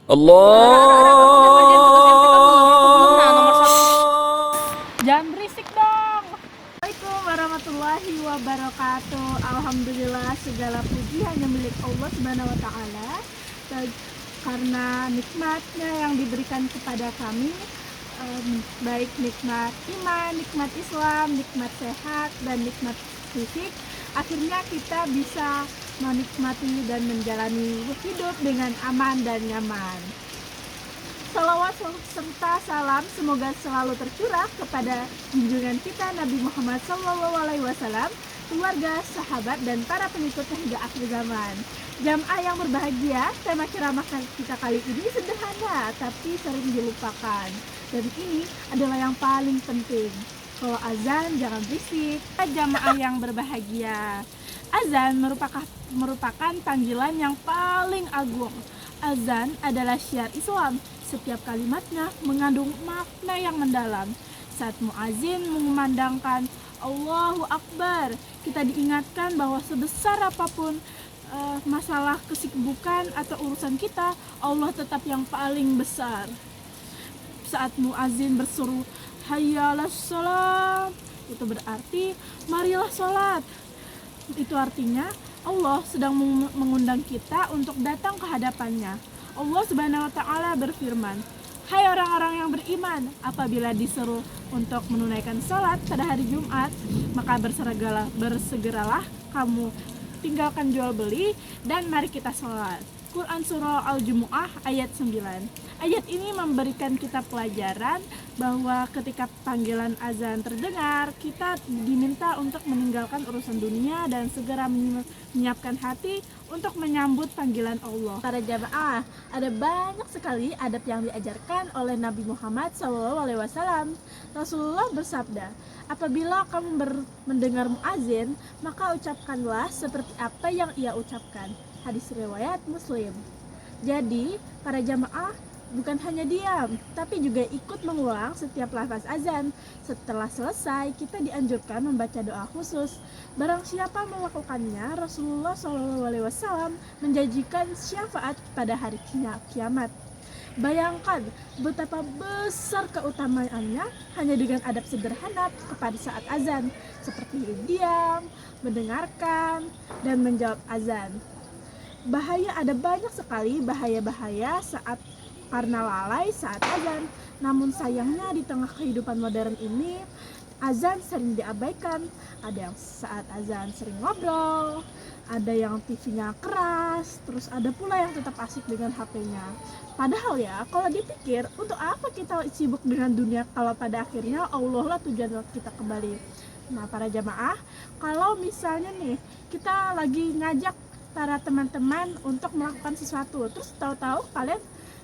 Allah. Jangan berisik dong. Assalamualaikum warahmatullahi wabarakatuh. Alhamdulillah, segala puji hanya milik Allah Subhanahu wa taala. Karena nikmatnya yang diberikan kepada kami, baik nikmat iman, nikmat Islam, nikmat sehat, dan nikmat fisik, akhirnya kita bisa menikmati dan menjalani hidup dengan aman dan nyaman. Salawat serta salam semoga selalu tercurah kepada junjungan kita Nabi Muhammad SAW, keluarga, sahabat, dan para pengikutnya hingga akhir zaman. Jamaah yang berbahagia, tema ceramah kita kali ini sederhana tapi sering dilupakan. Dan ini adalah yang paling penting. Kalau azan jangan berisik. Jamaah yang berbahagia, azan merupakan panggilan yang paling agung. Azan adalah syiar Islam. Setiap kalimatnya mengandung makna yang mendalam. Saat muazin mengumandangkan Allahu Akbar, kita diingatkan bahwa sebesar apapun masalah kesibukan atau urusan kita, Allah tetap yang paling besar. Saat muazin berseru hayya 'alas shalah, itu berarti marilah sholat. Itu artinya Allah sedang mengundang kita untuk datang ke hadapannya. Allah Subhanahu wa taala berfirman, "Hai orang-orang yang beriman, apabila disuruh untuk menunaikan salat pada hari Jumat, maka bersegeralah kamu tinggalkan jual beli dan mari kita salat." Quran Surah Al-Jumu'ah ayat 9. Ayat ini memberikan kita pelajaran bahwa ketika panggilan azan terdengar, kita diminta untuk meninggalkan urusan dunia dan segera menyiapkan hati untuk menyambut panggilan Allah. Para jamaah, ada banyak sekali adab yang diajarkan oleh Nabi Muhammad SAW. Rasulullah bersabda, apabila kamu mendengar muazin, maka ucapkanlah seperti apa yang ia ucapkan. Hadis riwayat Muslim. Jadi, para jamaah bukan hanya diam, tapi juga ikut mengulang setiap lafaz azan. Setelah selesai, kita dianjurkan membaca doa khusus. Barang siapa melakukannya, Rasulullah SAW menjanjikan syafaat pada hari kiamat. Bayangkan betapa besar keutamaannya hanya dengan adab sederhana kepada saat azan, seperti diam, mendengarkan, dan menjawab azan. Ada banyak sekali bahaya-bahaya karena lalai saat azan. Namun sayangnya di tengah kehidupan modern ini, azan sering diabaikan. Ada yang saat azan sering ngobrol, ada yang TV-nya keras, terus ada pula yang tetap asik dengan HP-nya. Padahal ya, kalau dipikir, untuk apa kita sibuk dengan dunia kalau pada akhirnya Allah lah tujuan kita kembali. Nah, para jamaah, kalau misalnya nih kita lagi ngajak para teman-teman untuk melakukan sesuatu, terus tahu-tahu kalian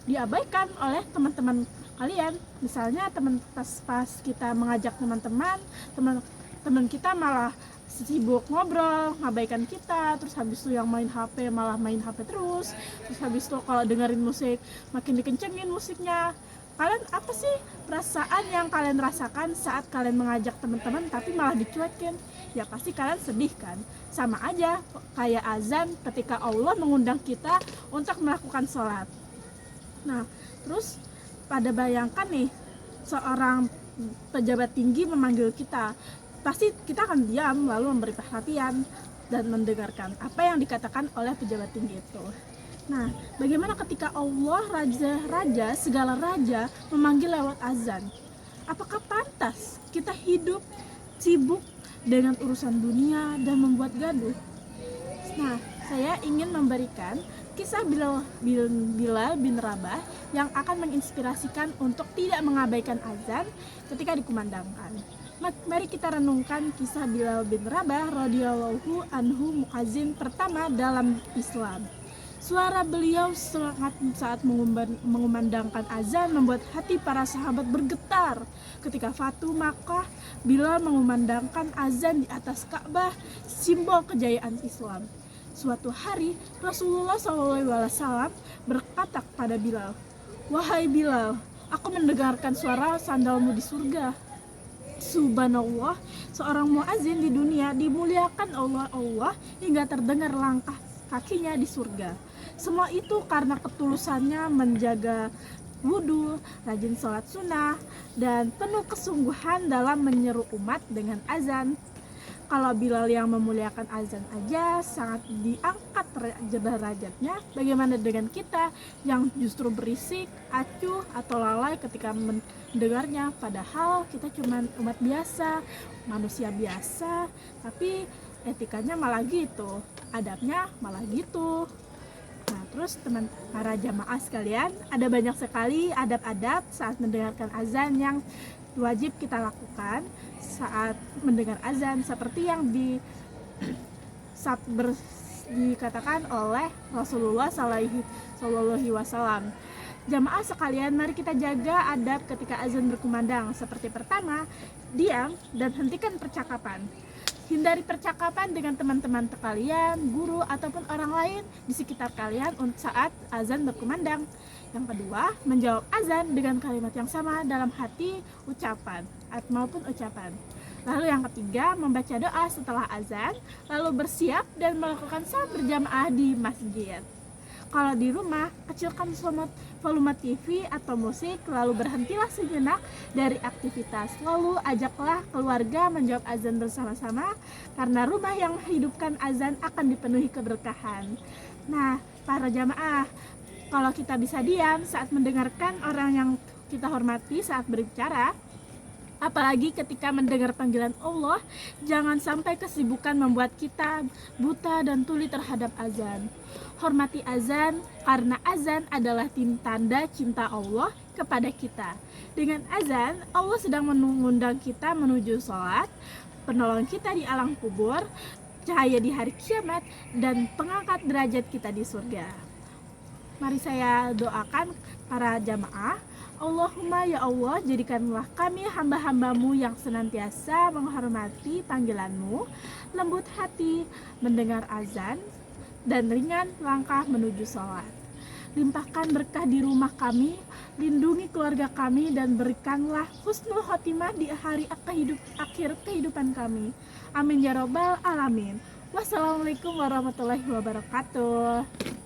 diabaikan oleh teman-teman kalian. Misalnya pas kita mengajak teman kita malah sibuk ngobrol, ngabaikan kita, terus habis itu yang main HP malah main HP terus habis itu kalau dengerin musik makin dikencengin musiknya. Kalian apa sih perasaan yang kalian rasakan saat kalian mengajak teman-teman tapi malah dicuekin? Ya pasti kalian sedih kan? Sama aja kayak azan ketika Allah mengundang kita untuk melakukan sholat. Nah, terus pada bayangkan nih, seorang pejabat tinggi memanggil kita, pasti kita akan diam lalu memberi perhatian dan mendengarkan apa yang dikatakan oleh pejabat tinggi itu. Nah, bagaimana ketika Allah, raja, segala raja memanggil lewat azan? Apakah pantas kita hidup sibuk dengan urusan dunia dan membuat gaduh? Nah, saya ingin memberikan kisah Bilal bin Rabah yang akan menginspirasikan untuk tidak mengabaikan azan ketika dikumandangkan. Mari kita renungkan kisah Bilal bin Rabah radhiyallahu anhu, muazin pertama dalam Islam. Suara beliau saat mengumandangkan azan membuat hati para sahabat bergetar. Ketika Fatu Makkah, Bilal mengumandangkan azan di atas Ka'bah, simbol kejayaan Islam. Suatu hari, Rasulullah SAW berkata kepada Bilal, "Wahai Bilal, aku mendengarkan suara sandalmu di surga." Subhanallah, seorang muazin di dunia dimuliakan Allah hingga terdengar langkah kakinya di surga. Semua itu karena ketulusannya menjaga wudhu, rajin sholat sunnah, dan penuh kesungguhan dalam menyeru umat dengan azan. Kalau Bilal yang memuliakan azan aja sangat diangkat derajatnya, bagaimana dengan kita yang justru berisik, acuh, atau lalai ketika mendengarnya? Padahal kita cuma umat biasa, manusia biasa, tapi etikanya malah gitu, adabnya malah gitu. Nah, terus para jamaah sekalian, ada banyak sekali adab-adab saat mendengarkan azan yang wajib kita lakukan saat mendengar azan, seperti yang dikatakan oleh Rasulullah Sallallahu Wasallam. Jamaah sekalian, mari kita jaga adab ketika azan berkumandang. Seperti pertama, diam dan hentikan percakapan. Hindari percakapan dengan teman-teman kalian, guru, ataupun orang lain di sekitar kalian saat azan berkumandang. Yang kedua, menjawab azan dengan kalimat yang sama dalam hati maupun ucapan. Lalu yang ketiga, membaca doa setelah azan, lalu bersiap dan melakukan salat berjamaah di masjid. Kalau di rumah, kecilkan volume TV atau musik, lalu berhentilah sejenak dari aktivitas. Lalu ajaklah keluarga menjawab azan bersama-sama, karena rumah yang menghidupkan azan akan dipenuhi keberkahan. Nah, para jamaah, kalau kita bisa diam saat mendengarkan orang yang kita hormati saat berbicara, apalagi ketika mendengar panggilan Allah, jangan sampai kesibukan membuat kita buta dan tuli terhadap azan. Hormati azan, karena azan adalah tanda cinta Allah kepada kita. Dengan azan, Allah sedang mengundang kita menuju sholat, penolong kita di alam kubur, cahaya di hari kiamat, dan pengangkat derajat kita di surga. Mari saya doakan para jamaah. Allahumma ya Allah, jadikanlah kami hamba-hambamu yang senantiasa menghormati panggilanmu, lembut hati mendengar azan, dan ringan langkah menuju sholat. Limpahkan berkah di rumah kami, lindungi keluarga kami, dan berikanlah husnul khotimah di hari akhir kehidupan kami. Amin ya robbal alamin. Wassalamualaikum warahmatullahi wabarakatuh.